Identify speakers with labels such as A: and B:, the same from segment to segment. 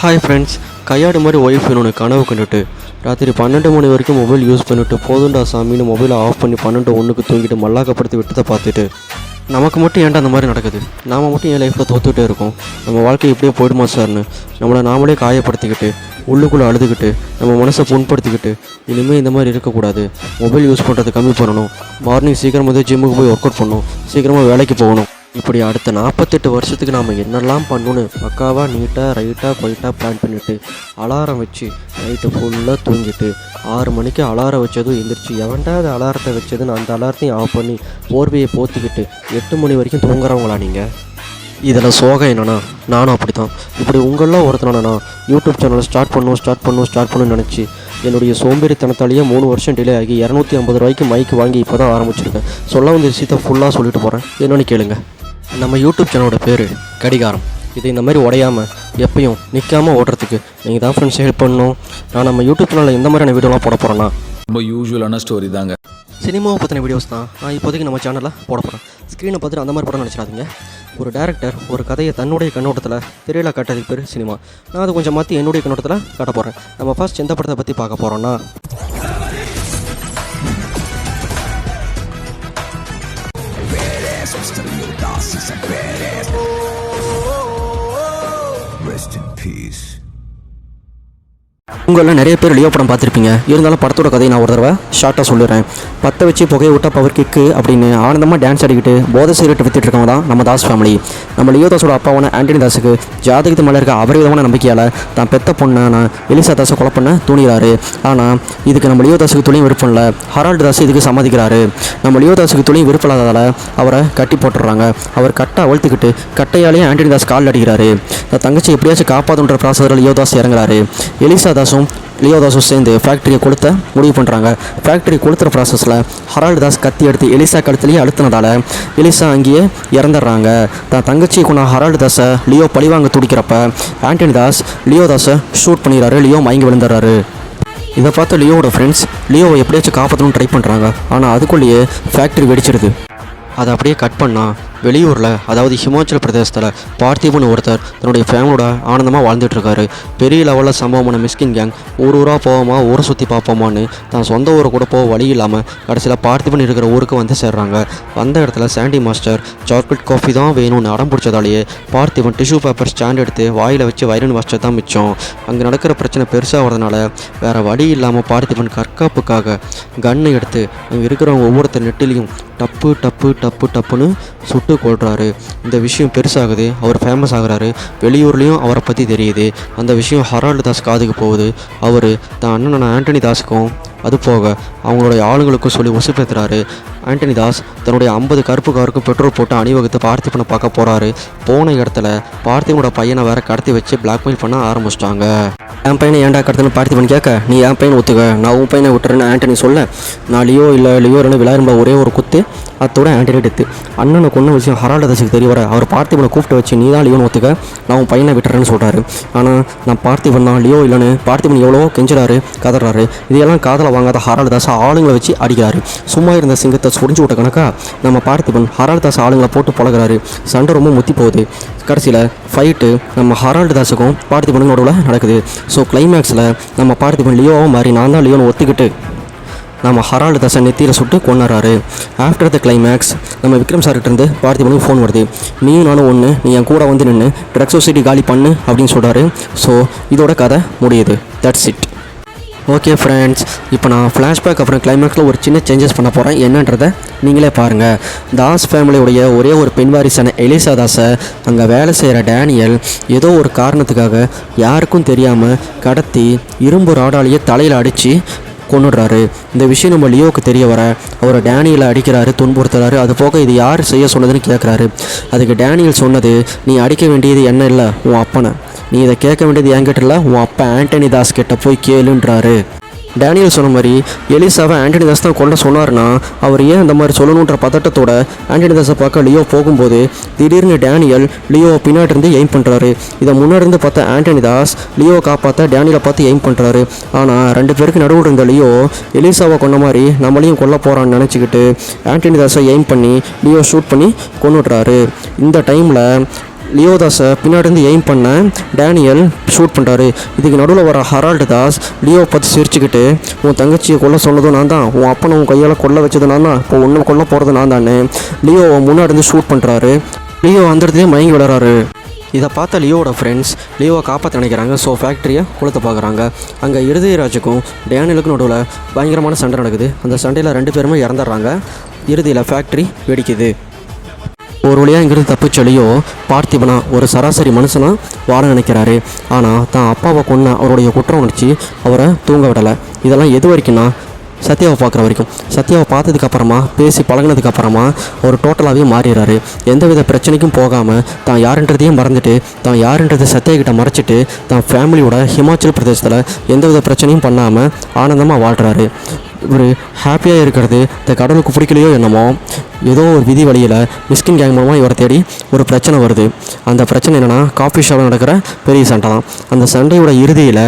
A: Hi friends, கையாடு மாதிரி wife வேணும்னு கனவு கண்டுட்டு ராத்திரி 12 மணி வரைக்கும் மொபைல் யூஸ் பண்ணிவிட்டு போதுண்டா சாமின்னு மொபைலை ஆஃப் பண்ணி 12:01 தூங்கிட்டு மல்லாக்கப்படுத்தி விட்டதை பார்த்துட்டு நமக்கு மட்டும் ஏன்டா அந்த மாதிரி நடக்குது, நாம் மட்டும் என் லைஃப்பில் தோத்துக்கிட்டே இருக்கோம், நம்ம வாழ்க்கை இப்படியே போயிடுமா சார்னு நம்மளை நாமளே காயப்படுத்திக்கிட்டு உள்ளுக்குள்ளே அழுதுகிட்டு நம்ம மனசை புண்படுத்திக்கிட்டு இனிமேல் இந்த மாதிரி இருக்கக்கூடாது, மொபைல் யூஸ் பண்ணுறது கம்மி பண்ணணும், மார்னிங் சீக்கிரமாக ஜிம்முக்கு போய் ஒர்க் அவுட் பண்ணணும், சீக்கிரமாக வேலைக்கு போகணும், இப்படி அடுத்த 48 வருஷத்துக்கு நாம் என்னெல்லாம் பண்ணணுன்னு பக்காவாக நீட்டாக ரைட்டாக போயிட்டாக பிளான் பண்ணிவிட்டு அலாரம் வச்சு நைட்டு ஃபுல்லாக தூங்கிட்டு 6 மணிக்கு அலாரம் வச்சதும் எந்திரிச்சு எவன்டா அது அலாரத்தை வச்சதுன்னு அந்த அலாரத்தையும் ஆஃப் பண்ணி போர்வையை போத்திக்கிட்டு 8 மணி வரைக்கும் தூங்குறவங்களா நீங்கள்? இதில் சோகம் என்னன்னா நானும் அப்படி தான். இப்படி உங்களெலாம் ஒருத்தனா யூடியூப் சேனலை ஸ்டார்ட் பண்ணணும்னு நினச்சி என்னுடைய சோம்பேறித்தனத்தாலேயே 3 வருஷம் டிலே ஆகி 250 ரூபாய்க்கு மைக்கு வாங்கி இப்போ தான் ஆரம்பிச்சிருக்கேன். சொல்ல வந்த விஷயத்தை ஃபுல்லாக சொல்லிட்டு போகிறேன், என்னென்னு கேளுங்க. நம்ம யூடியூப் சேனலோட பேர் கடிகாரம். இது இந்த மாதிரி உடையாமல் எப்பயும் நிற்காமல் ஓடுறதுக்கு நீங்கள் தான் ஃப்ரெண்ட்ஸ் ஹெல்ப் பண்ணணும். நான் நம்ம யூடியூப் சேனலில் எந்த மாதிரியான வீடியோலாம் போட போகிறேன்னா
B: ரொம்ப யூஸ்வலான ஸ்டோரி தாங்க.
A: சினிமாவை பற்றின வீடியோஸ் தான் நான் இப்போதைக்கு நம்ம சேனலில் போட போகிறேன். ஸ்க்ரீனை பார்த்துட்டு அந்த மாதிரி படம் நினச்சிடாதீங்க. ஒரு டேரக்டர் ஒரு கதையை தன்னுடைய கண்ணோட்டத்தில் திரையில காட்டுறதுக்கு பேர் சினிமா. நான் அதை கொஞ்சம் மாற்றி என்னுடைய கண்ணோட்டத்தில் காட்ட போகிறேன். நம்ம ஃபர்ஸ்ட் எந்த படத்தை பற்றி பார்க்க போகிறோன்னா உங்களில் நிறைய பேர் லியோ படம் பார்த்துருப்பீங்க. இருந்தாலும் படத்தோட கதையை நான் ஒரு தடவை ஷார்ட்டாக சொல்லிடுறேன். பற்ற வச்சு புகையை விட்டால் பவர் கிக்கு அப்படின்னு ஆனந்தமாக டான்ஸ் ஆடிக்கிட்டு போதை சிகரெட் வித்துட்டு இருக்கவங்க தான் நம்ம தாஸ் ஃபேமிலி. நம்ம லியோ தாஸோட அப்பாவான ஆண்டனி தாஸுக்கு ஜாதகத்து மேலே இருக்க அபரிவிதமான நம்பிக்கையால் தான் பெத்த பொண்ணான எலிசா தாஸை கொலை பண்ண துணிகிறாரு. ஆனால் இதுக்கு நம்ம லியோ தாஸுக்கு துளியும் விருப்பம் இல்லை. ஹரால்டு தாஸ் இதுக்கு சம்மதிக்கிறாரு. நம்ம லியோ தாஸுக்கு துளியும் விருப்பம் இல்லாததால் அவரை கட்டி போட்டுடுறாங்க. அவர் கட்டை அழுத்திக்கிட்டு கட்டையாலேயே ஆண்டனி தாஸ் கால் அடிக்கிறாரு. தங்கச்சி எப்படியாச்சும் காப்பாதுன்ற ப்ராசஸில் லியோ தாஸ் இறங்குறாரு. எலிசா தாஸும் லியோ தாஸும் சேர்ந்து ஃபேக்ட்ரியை கொளுத்த முடிவு பண்ணுறாங்க. ஃபேக்ட்ரி கொளுத்துற ப்ராசஸில் ஹரால்டு தாஸ் கத்தி எடுத்து எலிசா கழுத்துலேயே அழுத்தினதால் எலிசா அங்கேயே இறந்துடுறாங்க. தான் தங்கச்சியை கொண்ட ஹரால்டு தாஸை லியோ பழிவாங்க துடிக்கிறப்ப ஆண்டனி தாஸ் லியோ தாஸை ஷூட் பண்ணிடுறாரு. லியோ மயங்கி விழுந்துடுறாரு. இதை பார்த்து லியோவோட ஃப்ரெண்ட்ஸ் லியோவை எப்படியாச்சும் காப்பாற்றணும்னு ட்ரை பண்ணுறாங்க. ஆனால் அதுக்குள்ளேயே ஃபேக்ட்ரி வெடிச்சிடுது. அதை அப்படியே கட் பண்ணால் வெளியூரில், அதாவது ஹிமாச்சல் பிரதேசத்தில் பார்த்திபன் ஒருத்தர் தன்னுடைய ஃபேமிலியோட ஆனந்தமாக வாழ்ந்துட்டுருக்காரு. பெரிய லெவலில் சம்பவமான மிஸ்கின் கேங் ஊராக போவோமா ஊரை சுற்றி பார்ப்போமான்னு தான் சொந்த ஊரை கூட போக வழி இல்லாமல் கடைசியில் பார்த்திபன் இருக்கிற ஊருக்கு வந்து சேர்றாங்க. வந்த இடத்துல சாண்டி மாஸ்டர் சாக்லேட் காஃபி தான் வேணும்னு அடம் பிடிச்சதாலேயே பார்த்திபன் டிஷ்யூ பேப்பர் ஸ்டாண்ட் எடுத்து வாயில் வச்சு வைரன் வாஸ்டர் தான் மிச்சம். அங்கே நடக்கிற பிரச்சனை பெருசாக வரதுனால வேறு வழி இல்லாமல் பார்த்திபன் கற்காப்புக்காக கன்று எடுத்து அங்கே இருக்கிறவங்க ஒவ்வொருத்தர் நெட்டிலையும் டப்பு டப்பு டப்பு டப்புன்னு சுட்டு கொள்கிறாரு. இந்த விஷயம் பெருசாகுது. அவர் ஃபேமஸ் ஆகிறாரு. வெளியூர்லேயும் அவரை பற்றி தெரியுது. அந்த விஷயம் ஹரால்டு தாஸ் காதுக்கு போகுது. அவர் தான் அண்ணனான ஆண்டனி தாஸுக்கும் அது போக அவங்களுடைய ஆளுங்களுக்கும் சொல்லி உசுப்பேற்றுறாரு. ஆண்டனி தாஸ் தன்னுடைய 50 கருப்பு காருக்கும் பெட்ரோல் போட்டு அணிவகுத்து பார்த்திபனை பார்க்க போகிறாரு. போன இடத்துல பார்த்திபனோட பையனை வேற கடத்தி வச்சு பிளாக்மெயில் பண்ண ஆரம்பிச்சிட்டாங்க. என் பையனை ஏன்டா கடத்தணும் பார்த்திபன் கேட்க, நீ என் பையனை ஒத்துக்க, நான் உன் பையனை விட்டுறேன்னு ஆண்டனி சொல்ல, நான் லியோ இல்லைன்னு விளையாடும்ப ஒரே ஒரு குத்து, அதோட ஆண்டனி எடுத்து அண்ணனை கொன்ன விஷயம் ஹரால்டு தாஸுக்கு தெரிய வர அவர் பார்த்திபனை கூப்பிட்டு வச்சு நீ தான் லியோன்னு ஒத்துக்க, நான் உன் பையனை விட்டுறேன்னு சொல்கிறாரு. ஆனால் நான் பார்த்திபன் தான் லியோ இல்லைன்னு பார்த்திபன் எவ்வளோ கெஞ்சுறாரு, கதறாரு. இதெல்லாம் காதலை வாங்காத ஹரால்டு தாஸ் ஆளுங்களை வச்சு அடிக்கிறாரு. சும்மா இருந்த சிங்கத்தை சுரிஞ்சு விட்ட கணக்கா நம்ம பார்த்திபன் ஹரால்டு தாஸ் ஆளுங்களை போட்டு பழகிறாரு. சண்டை ரொம்ப முத்தி போகுது. கடைசியில் ஃபைட்டு நம்ம ஹரால்டு தாஸுக்கும் பார்த்திபனுக்கும் நடுவில் நடக்குது. ஸோ கிளைமேக்ஸில் நம்ம பார்த்திபன் லியோவும் மாதிரி நான் தான் லியோன்னு ஒத்துக்கிட்டு நம்ம ஹரால்டு தாஸை நெத்தியில் சுட்டு கொண்டுறாரு. ஆஃப்டர் த கிளைமேக்ஸ் நம்ம விக்ரம் சார்கிட்டேருந்து பார்த்திபனுக்கு ஃபோன் வருது. நீயும் நானும் ஒன்று, நீ என் கூட வந்து நின்று ட்ரக் சொசைட்டி காலி பண்ணு அப்படின்னு சொல்கிறாரு. ஸோ இதோட கதை முடியுது. That's it. ஓகே ஃப்ரெண்ட்ஸ், இப்போ நான் ஃப்ளாஷ்பேக் அப்புறம் கிளைமேக்ஸில் ஒரு சின்ன சேஞ்சஸ் பண்ண போகிறேன். என்னன்றதை நீங்களே பாருங்கள். தாஸ் ஃபேமிலியுடைய ஒரே ஒரு பெண் வாரிசான எலிசா தாஸை அங்கே வேலை செய்கிற டேனியல் ஏதோ ஒரு காரணத்துக்காக யாருக்கும் தெரியாமல் கடத்தி இரும்பு ராடாலேயே தலையில் அடித்து கொண்டுடுறாரு. இந்த விஷயம் நம்ம லியோவுக்கு தெரிய வர அவரை டேனியலை அடிக்கிறாரு, துன்புறுத்துறாரு. அது போக இது யார் செய்ய சொன்னதுன்னு கேட்குறாரு. அதுக்கு டேனியல் சொன்னது, நீ அடிக்க வேண்டியது என்ன இல்லை உன் அப்பனை, நீ இதை கேட்க வேண்டியது என்கிட்ட இல்லை உன் அப்பா ஆண்டனி தாஸ் கிட்ட போய் கேளுன்றாரு. டேனியல் சொன்ன மாதிரி எலிசாவை ஆண்டனி தாஸ் தான் கொல்ல சொன்னார்னா அவர் ஏன் அந்த மாதிரி சொல்லணுன்ற பதட்டத்தோட ஆண்டனி தாஸை பார்க்க லியோ போகும்போது திடீர்னு டேனியல் லியோவை பின்னாடி இருந்து எய்ம் பண்ணுறாரு. இதை முன்னாடி இருந்து பார்த்த ஆண்டனி தாஸ் லியோவை காப்பாற்ற டேனியலை பார்த்து எய்ம் பண்ணுறாரு. ஆனால் 2 பேருக்கு நடுவில் இருந்த லியோ எலிசாவை கொண்ட மாதிரி நம்மளையும் கொல்ல போகிறான்னு நினச்சிக்கிட்டு ஆண்டனி தாஸை எய்ம் பண்ணி லியோ ஷூட் பண்ணி கொண்டுடுறாரு. இந்த டைமில் லியோதாஸை பின்னாடி இருந்து எய்ம் பண்ண டேனியல் ஷூட் பண்ணுறாரு. இதுக்கு நடுவில் வர ஹரால்டு தாஸ் லியோ பார்த்து சிரிச்சுக்கிட்டு, உன் தங்கச்சியை கொல்ல சொன்னதும் நான் தான், உன் அப்பனை உன் கையால் கொல்ல வச்சது நான் தான், இப்போ ஒன்றும் கொல்ல போகிறது நான் தானே லியோவை முன்னாடி இருந்து ஷூட் பண்ணுறாரு. லியோ அந்த இடத்துலேயே மயங்கி விளையாடுறாரு. இதை பார்த்த லியோவோட ஃப்ரெண்ட்ஸ் லியோவை காப்பாற்ற நினைக்கிறாங்க. ஸோ ஃபேக்ட்ரியை கொளுத்த பார்க்குறாங்க. அங்கே இருதயராஜுக்கும் டேனியலுக்கும் நடுவில் பயங்கரமான சண்டை நடக்குது. அந்த சண்டையில் 2 பேருமே இறந்துடுறாங்க. இறுதியில் ஃபேக்ட்ரி வெடிக்குது. ஒரு வழியாக இங்கிருந்து தப்பிச்ச லியோ பார்த்திபனா ஒரு சராசரி மனுஷனாக வாழ நினைக்கிறாரு. ஆனால் தான் அப்பாவை கொன்ன அவருடைய குற்றம் உணர்ச்சி அவரை தூங்க விடலை. இதெல்லாம் எது வரைக்கும்னா சத்யாவை பார்க்குற வரைக்கும். சத்யாவை பார்த்ததுக்கப்புறமா பேசி பழகினதுக்கப்புறமா அவர் டோட்டலாகவே மாறிடுறாரு. எந்தவித பிரச்சனைக்கும் போகாமல் தான் யாருன்றதையும் மறந்துட்டு, தான் யாருன்றதை சத்யாகிட்ட மறைச்சிட்டு, தான் ஃபேமிலியோட ஹிமாச்சல் பிரதேசத்தில் எந்தவித பிரச்சனையும் பண்ணாமல் ஆனந்தமாக வாழ்கிறாரு. இவர் ஹாப்பியாக இருக்கிறது இந்த கடவுளுக்கு பிடிக்கலையோ என்னமோ, ஏதோ ஒரு விதி வழியில் மிஸ்கின் கேங் மூலமாக இவரை தேடி ஒரு பிரச்சனை வருது. அந்த பிரச்சனை என்னென்னா காஃபி ஷாப்பில் நடக்கிற பெரிய சண்டை தான். அந்த சண்டையோட இறுதியில்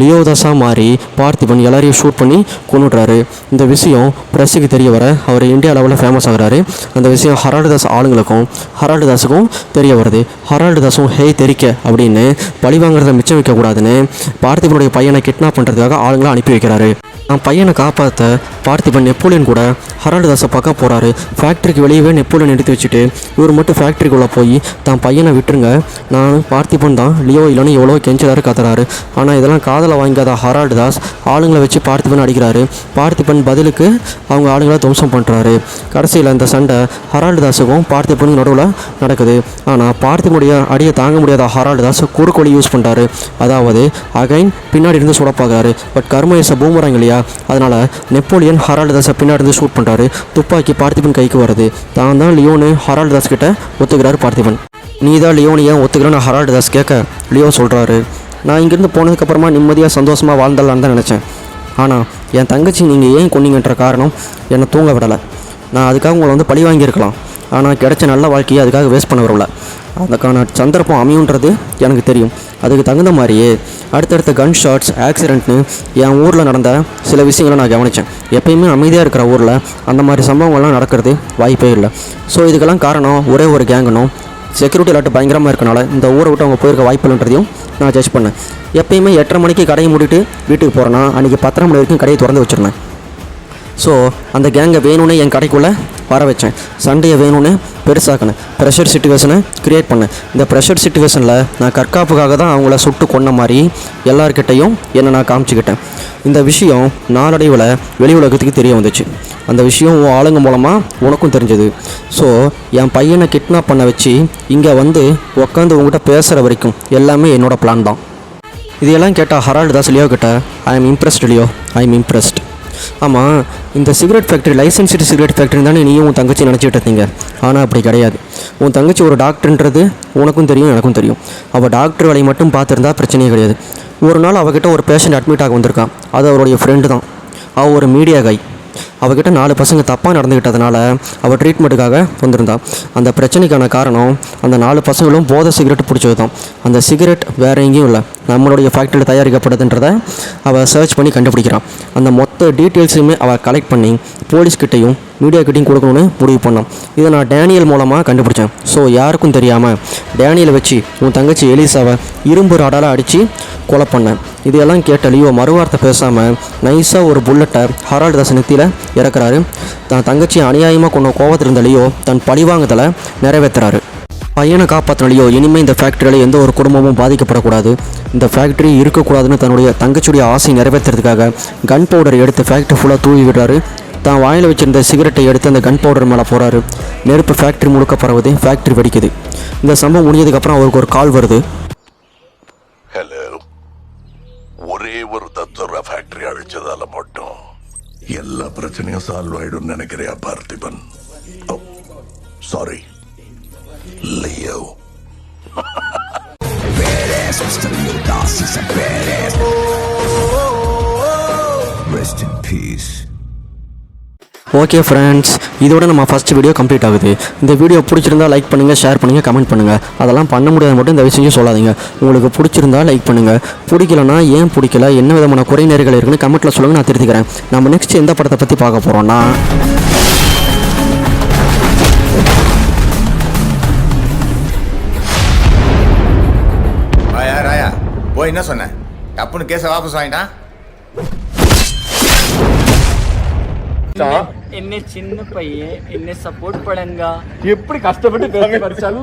A: லியோதாஸாக மாறி பார்த்திபன் எல்லாரையும் ஷூட் பண்ணி கொண்டுடுறாரு. இந்த விஷயம் ப்ரெஸ்ஸுக்கு தெரிய வர அவர் இந்தியா லெவலில் ஃபேமஸ் ஆகிறாரு. அந்த விஷயம் ஹரால்டு தாஸ் ஆளுங்களுக்கும் ஹரால்டு தாஸுக்கும் தெரிய வருது. ஹரால்டு தாஸும் ஹேய் தெரிக்க அப்படின்னு பழி வாங்குறத மிச்சம் வைக்கக்கூடாதுன்னு பார்த்திபனுடைய பையனை கிட்னாப் பண்ணுறதுக்காக ஆளுங்களை அனுப்பி வைக்கிறாரு. நான் பையனை காப்பாற்ற பார்த்திபன் நெப்போலியன் கூட ஹரால்டு தாஸை பார்க்க போகிறாரு. ஃபேக்ட்ரிக்கு வெளியவே நெப்போலியன் எடுத்து வச்சுட்டு இவர் மட்டும் ஃபேக்ட்ரிக்குள்ளே போய் தான் பையனை விட்டுருங்க, நான் பார்த்திபன் தான் லியோ இல்லைன்னு எவ்வளோ கெஞ்சிறாரு கத்துறாரு. ஆனால் இதெல்லாம் காதலை வாங்காத ஹரால்டு தாஸ் ஆளுங்களை வச்சு பார்த்திபன் அடிக்கிறாரு. பார்த்திபன் பதிலுக்கு அவங்க ஆளுங்களை துவம்சம் பண்ணுறாரு. கடைசியில் இந்த சண்டை ஹரால்டு தாஸுக்கும் பார்த்திபனுக்கும் நடுவில் நடக்குது. ஆனால் பார்த்திபனுடைய அடியை தாங்க முடியாத ஹரால்டு தாஸ் குறுக்கோளி யூஸ் பண்ணுறாரு. அதாவது அகைன் பின்னாடி இருந்து சுட பார்க்குறாரு. பட் கர்மயச பூமராங்க இல்லையா, அதனால் நெப்போலியன் ஹரால்டு தாஸை பின்னாடி இருந்து ஷூட் பண்ணுறாரு. துப்பாக்கி பார்த்திபன் கைக்கு வருது. தான் தான் லியோனு ஹரால்டு தாஸ் கிட்ட ஒத்துக்கிறாரு பார்த்திபன். நீ தான் லியோனு ஏன் ஒத்துக்கிறேன்னு ஹரால்டு தாஸ் கேட்க லியோ சொல்கிறாரு, நான் இங்கேருந்து போனதுக்கப்புறமா நிம்மதியாக சந்தோஷமாக வாழ்ந்தலான்னு தான் நினச்சேன். ஆனால் என் தங்கச்சி நீங்கள் ஏன் கொன்னீங்கன்ற காரணம் என்னை தூங்க விடலை. நான் அதுக்காக உங்களை பழி வாங்கியிருக்கலாம். ஆனால் கிடைச்ச நல்ல வாழ்க்கையை அதுக்காக வேஸ்ட் பண்ண வரல. அதுக்கான சந்தர்ப்பம் அமையுன்றது எனக்கு தெரியும். அதுக்கு தகுந்த மாதிரியே அடுத்தடுத்த கன் ஷாட்ஸ் ஆக்சிடென்ட்னு என் ஊரில் நடந்த சில விஷயங்களை நான் கவனித்தேன். எப்பயுமே அமைதியாக இருக்கிற ஊரில் அந்த மாதிரி சம்பவங்கள்லாம் நடக்கிறது வாய்ப்பே இல்லை. ஸோ இதுக்கெல்லாம் காரணம் ஒரே ஒரு கேங்கனும் செக்யூரிட்டி அலர்ட் பயங்கரமாக இருக்கனால இந்த ஊரை விட்டு அவங்க போயிருக்க வாய்ப்பு இல்லைன்றதையும் நான் ஜட்ஜ் பண்ணேன். எப்பயுமே 8:30 மணிக்கு கடையை மூடிட்டு வீட்டுக்கு போகிறேன்னா அன்றைக்கி 10:30 மணி வரைக்கும் கடையை திறந்து வச்சுருந்தேன். ஸோ அந்த கேங்கை வேணும்னே என் கடைக்குள்ளே வர வச்சேன். சண்டையை வேணும்னு பெருசாக்கினேன். ப்ரெஷர் சிச்சுவேஷனை க்ரியேட் பண்ணேன். இந்த ப்ரெஷர் சிச்சுவேஷனில் நான் கற்காப்புக்காக தான் அவங்கள சுட்டு கொன்ன மாதிரி எல்லார்கிட்டையும் என்னை நான் காமிச்சிக்கிட்டேன். இந்த விஷயம் நாளடைவில் வெளி உலகத்துக்கு தெரிய வந்துச்சு. அந்த விஷயம் உன் ஆளுங்க மூலமாக உனக்கும் தெரிஞ்சது. ஸோ என் பையனை கிட்னாப் பண்ண வச்சு இங்கே வந்து உட்காந்து உங்கள்கிட்ட பேசுகிற வரைக்கும் எல்லாமே என்னோடய பிளான் தான். இதையெல்லாம் கேட்டால் ஹரால்டு தாஸ் லியோ கிட்ட I am impressed Leo, I am impressed. ஆமாம், இந்த cigarette factory licensed cigarette factory தானே நீயும் உன் தங்கச்சி நினச்சிட்டு இருந்தீங்க. ஆனால் அப்படி கிடையாது. உன் தங்கச்சி ஒரு டாக்டர்ன்றது உனக்கும் தெரியும், எனக்கும் தெரியும். அவள் டாக்டர் வேலையை மட்டும் பார்த்துருந்தா பிரச்சனையே கிடையாது. ஒரு நாள் அவகிட்ட ஒரு பேஷண்ட் அட்மிட் ஆக வந்திருக்கான். அது அவருடைய ஃப்ரெண்டு தான். அவள் ஒரு மீடியா கை. அவகிட்ட 4 பசங்க தப்பாக நடந்துக்கிட்டதுனால அவள் ட்ரீட்மெண்ட்டுக்காக வந்திருந்தா. அந்த பிரச்சனைக்கான காரணம் அந்த 4 பசங்களும் போதை சிகரெட் பிடிச்சது தான். அந்த சிகரெட் வேறு எங்கேயும் இல்லை, நம்மளுடைய ஃபேக்ட்ரியில் தயாரிக்கப்படுதுன்றதை அவள் சர்ச் பண்ணி கண்டுபிடிக்கிறான். அந்த மொத்த டீட்டெயில்ஸுமே அவள் கலெக்ட் பண்ணி போலீஸ்கிட்டையும் மீடியாக்கிட்டையும் கொடுக்கணும்னு முடிவு பண்ணோம். இதை நான் டேனியல் மூலமாக கண்டுபிடிச்சேன். ஸோ யாருக்கும் தெரியாமல் டேனியலை வச்சு உன் தங்கச்சி எலிசாவை இரும்பு ராடால் அடித்து கொலை பண்ணேன். இதையெல்லாம் கேட்ட லியோ மறுவார்த்தை பேசாமல் நைஸாக ஒரு புல்லட்டை ஹரால்டு தாஸ் நெத்தியில் இறக்குறாரு. தான் தங்கச்சி அநியாயமாக கொண்ட கோபத்தில் இருந்த லியோ தன் பழிவாங்குதலை நிறைவேற்றுறாரு. பையனை காப்பாற்றின லியோ இனிமேல் இந்த ஃபேக்ட்ரியில் எந்த ஒரு குடும்பமும் பாதிக்கப்படக்கூடாது, இந்த ஃபேக்ட்ரி இருக்கக்கூடாதுன்னு தன்னுடைய தங்கச்சியுடைய ஆசை நிறைவேற்றுறதுக்காக கன் பவுடர் எடுத்து ஃபேக்ட்ரி ஃபுல்லாக தூவி விடுறாரு. தான் வாயில் வச்சிருந்த சிகரெட்டை எடுத்து அந்த கன் பவுடர் மேலே போகிறாரு. நெருப்பு ஃபேக்ட்ரி முழுக்க பரவுது. ஃபேக்ட்ரி வெடிக்குது. இந்த சம்பவம் முடிஞ்சதுக்கப்புறம் அவருக்கு ஒரு கால் வருது.
C: ஹலோ, ஒரே ஒரு தத்துவ ஃபேக்டரி அழிச்சதால மட்டும் எல்லா பிரச்சனையும் சால்வ் ஆயிடும் நினைக்கிறியா Parthiban? Sorry Leo.
D: Rest in peace.
A: Okay friends, இதோட நம்ம ஃபஸ்ட் வீடியோ கம்ப்ளீட் ஆகுது. இந்த வீடியோ பிடிச்சிருந்தா லைக் பண்ணுங்கள், ஷேர் பண்ணுங்கள், கமெண்ட் பண்ணுங்கள். அதெல்லாம் பண்ண முடியாது மட்டும் இந்த விஷயம் சொல்லாதீங்க. உங்களுக்கு பிடிச்சிருந்தா லைக் பண்ணுங்கள், பிடிக்கலனா ஏன் பிடிக்கல, என்ன விதமான குறை நேர்கள் இருக்குன்னு கமெண்ட்டில் சொல்லுங்கள், நான் திருத்திக்கிறேன். நம்ம நெக்ஸ்ட் எந்த படத்தை பற்றி பார்க்க போகிறோன்னா
E: போய் என்ன சொன்ன தப்புன்னு கேஸை வாபஸ் வாங்கிட்டான்.
F: என்ன சின்ன பையன் என்ன சப்போர்ட் படங்கா
G: எப்படி கஷ்டப்பட்டு பேசி படிச்சாலும்